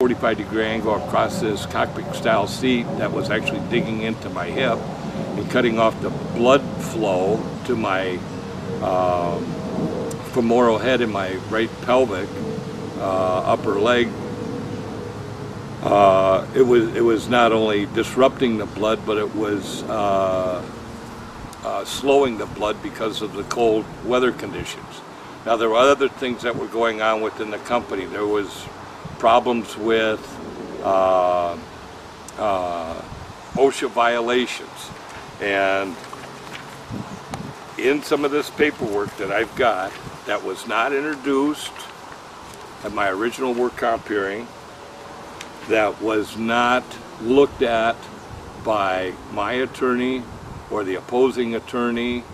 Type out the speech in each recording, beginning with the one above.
45-degree angle across this cockpit style seat that was actually digging into my hip and cutting off the blood flow to my femoral head in my right pelvic upper leg. It was not only disrupting the blood, but it was slowing the blood because of the cold weather conditions. Now there were other things that were going on within the company. There was problems with OSHA violations, and in some of this paperwork that I've got that was not introduced at my original work comp hearing, that was not looked at by my attorney or the opposing attorney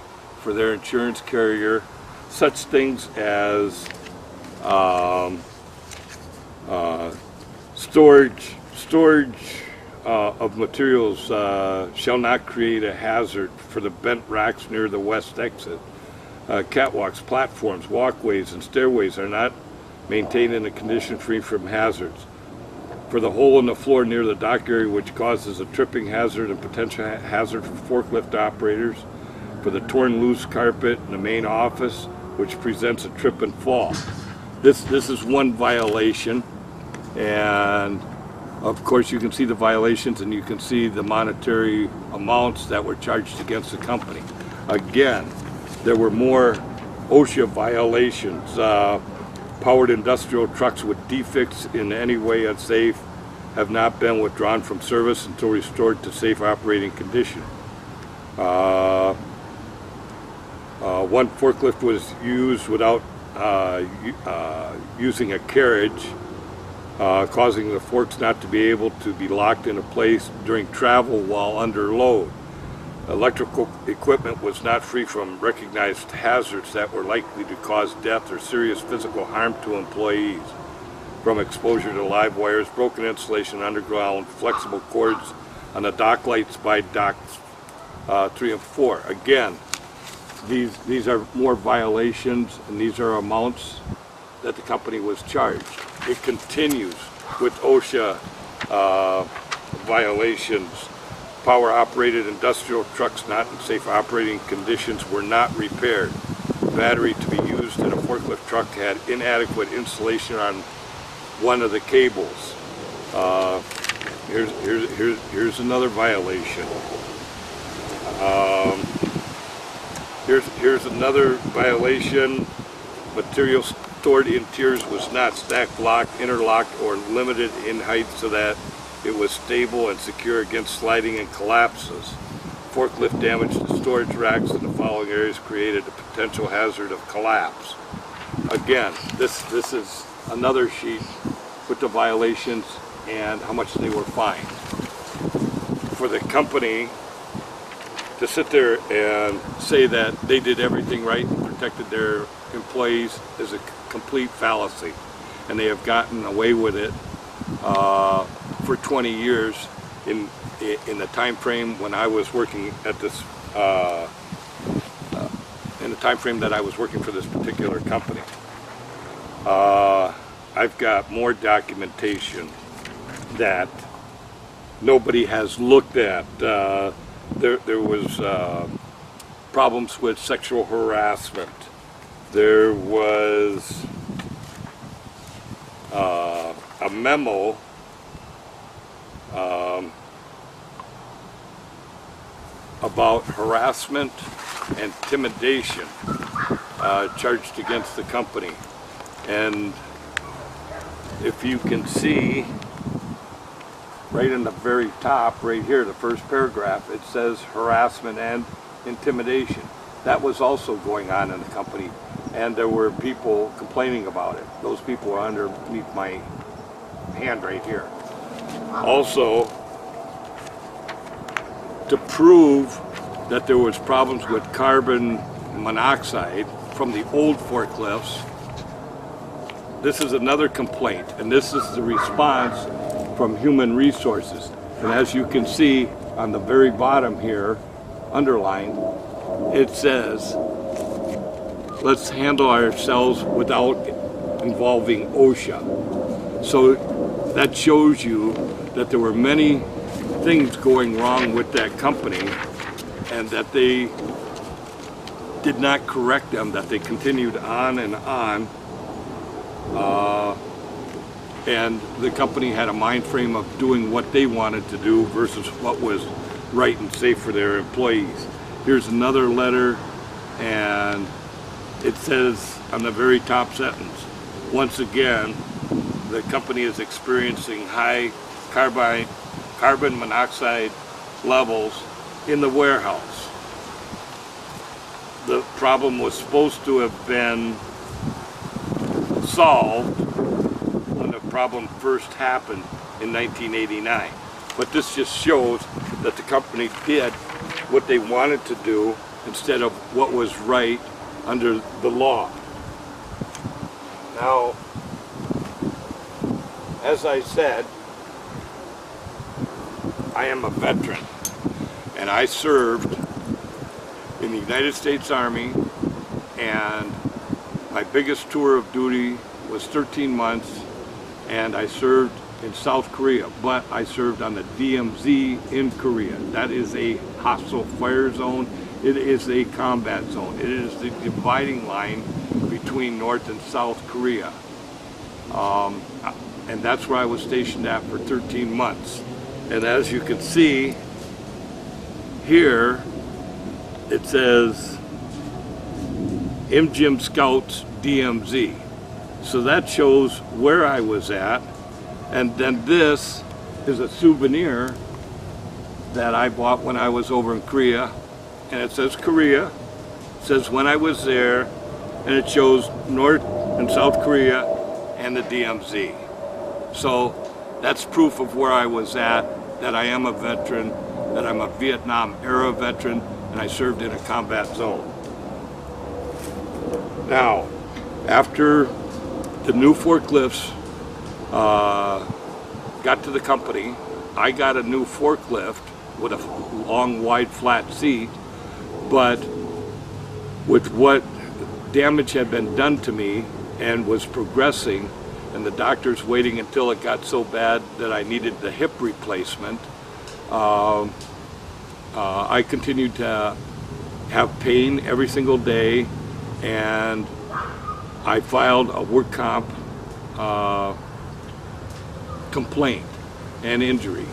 for their insurance carrier, such things as storage of materials shall not create a hazard for the bent racks near the west exit. Catwalks, platforms, walkways, and stairways are not maintained in a condition free from hazards. For the hole in the floor near the dock area, which causes a tripping hazard and potential hazard for forklift operators. For the torn loose carpet in the main office, which presents a trip and fall. This is one violation, and of course you can see the violations and you can see the monetary amounts that were charged against the company. Again, there were more OSHA violations. Powered industrial trucks with defects in any way unsafe have not been withdrawn from service until restored to safe operating condition. One forklift was used without using a carriage, causing the forks not to be able to be locked into place during travel while under load. Electrical equipment was not free from recognized hazards that were likely to cause death or serious physical harm to employees, from exposure to live wires, broken insulation underground, flexible cords on the dock lights by docks 3 and 4. Again, these are more violations, and these are amounts that the company was charged. It continues with OSHA violations. Power operated industrial trucks not in safe operating conditions were not repaired. Battery to be used in a forklift truck had inadequate insulation on one of the cables. Here's another violation. Here's another violation. Material stored in tiers was not stacked, locked, interlocked, or limited in height so that it was stable and secure against sliding and collapses. Forklift damage to storage racks in the following areas created a potential hazard of collapse. Again, this is another sheet with the violations and how much they were fined. For the company to sit there and say that they did everything right and protected their employees is a complete fallacy, and they have gotten away with it for 20 years in the time frame when I was working at this in the time frame that I was working for this particular company. I've got more documentation that nobody has looked at. There was problems with sexual harassment. There was a memo about harassment and intimidation charged against the company. And if you can see right in the very top, right here, the first paragraph, it says harassment and intimidation. That was also going on in the company, and there were people complaining about it. Those people are underneath my hand right here. Also, to prove that there was problems with carbon monoxide from the old forklifts, this is another complaint, and this is the response from Human Resources. And as you can see on the very bottom here, underlined, it says, let's handle ourselves without involving OSHA. So that shows you that there were many things going wrong with that company, and that they did not correct them, that they continued on and on. And the company had a mind frame of doing what they wanted to do versus what was right and safe for their employees. Here's another letter, and it says on the very top sentence, once again, the company is experiencing high carbon monoxide levels in the warehouse. The problem was supposed to have been solved when the problem first happened in 1989. But this just shows that the company did what they wanted to do instead of what was right under the law. Now, as I said, I am a veteran, and I served in the United States Army, and my biggest tour of duty was 13 months, and I served in South Korea, but I served on the DMZ in Korea. That is a hostile fire zone. It is a combat zone. It is the dividing line between North and South Korea. And that's where I was stationed at for 13 months. And as you can see here, it says MGM Scouts DMZ. So that shows where I was at. And then this is a souvenir that I bought when I was over in Korea. And it says Korea, it says when I was there, and it shows North and South Korea and the DMZ. So that's proof of where I was at, that I am a veteran, that I'm a Vietnam era veteran, and I served in a combat zone. Now, after the new forklifts got to the company, I got a new forklift with a long, wide, flat seat, but with what damage had been done to me and was progressing, and the doctors waiting until it got so bad that I needed the hip replacement, I continued to have pain every single day, and I filed a work comp complaint and injury.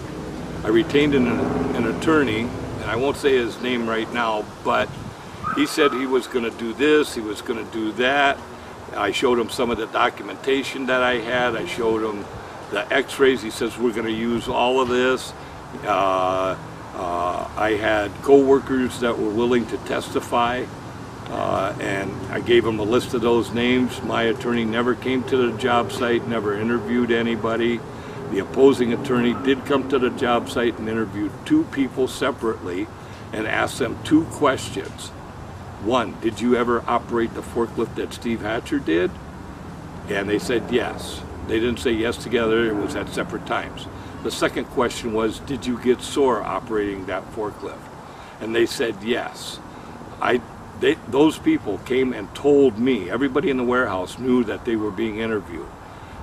I retained an attorney, and I won't say his name right now, but he said he was going to do this, he was going to do that. I showed him some of the documentation that I had. I showed him the x-rays. He says, we're going to use all of this. I had co-workers that were willing to testify, and I gave him a list of those names. My attorney never came to the job site, never interviewed anybody. The opposing attorney did come to the job site and interviewed two people separately and asked them two questions. One, did you ever operate the forklift that Steve Hatcher did? And they said yes. They didn't say yes together, it was at separate times. The second question was, did you get sore operating that forklift? And they said yes. Those people came and told me, everybody in the warehouse knew that they were being interviewed.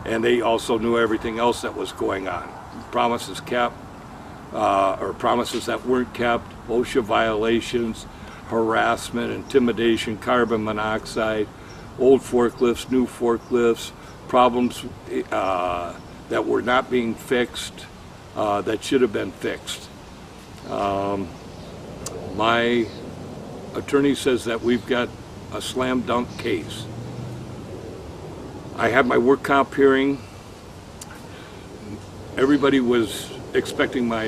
And they also knew everything else that was going on. Promises kept, or promises that weren't kept, OSHA violations, harassment, intimidation, carbon monoxide, old forklifts, new forklifts, problems that were not being fixed, that should have been fixed. My attorney says that we've got a slam dunk case. I had my work comp hearing. Everybody was expecting my